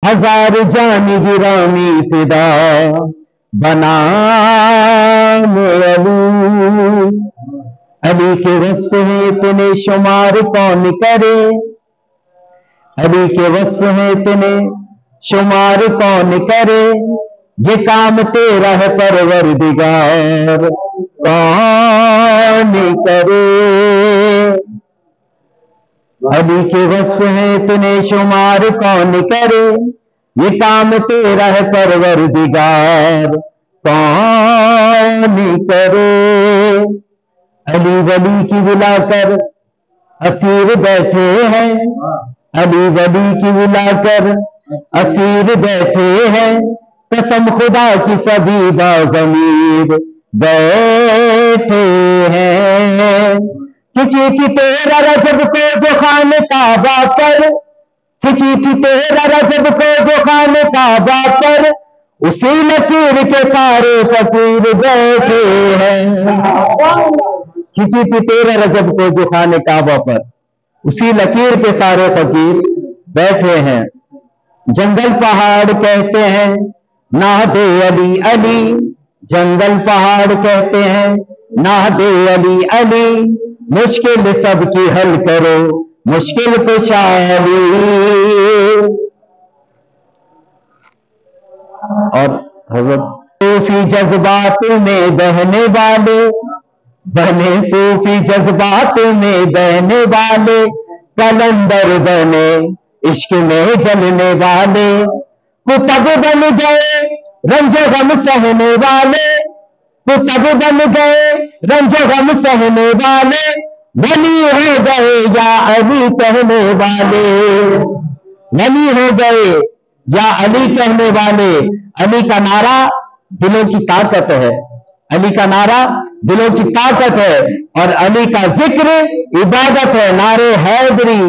हजार जान गिरामी फिदा बना अली के वस्फ है इतने शुमार कौन करे, अली के वस्फ है इतने शुमार कौन करे, ये काम तेरा है परवरदिगार कौन करे। अली के वस्फ है इतने शुमार कौन करे, ये काम तेरा है परवरदिगार कौन करे। अली वली की बुलाकर असीर बैठे हैं, अली वली की बुलाकर असीर बैठे हैं, कसम खुदा की सभी बाज़मीर बैठे हैं। खिंची थी तेरा रजब को जो खान काबा पर, खिंची थी तेरा रजब को जो खान काबा पर, उसी लकीर के सारे फकीर बैठे हैं। खिंची थी तेरा रजब को जो खान काबा पर, उसी लकीर के सारे फकीर बैठे हैं। जंगल पहाड़ कहते हैं ना दे अली अली, जंगल पहाड़ कहते हैं ना दे अली अली, मुश्किल सबकी हल करो मुश्किल कुशा अली। और हज़रत सूफी जज्बात में बहने वाले, बने सूफी जज्बात में बहने वाले, कलंदर बने इश्क में जलने वाले, कुतब बन गए रंजो गम सहने वाले, कुतब बन गए रंजो गम सहने वाले, वली हो गए या अली कहने वाले, वली हो गए या अली कहने वाले। अली का नारा दिलों की ताकत है, अली का नारा दिलों की ताकत है, और अली का जिक्र इबादत है। नारे हैदरी।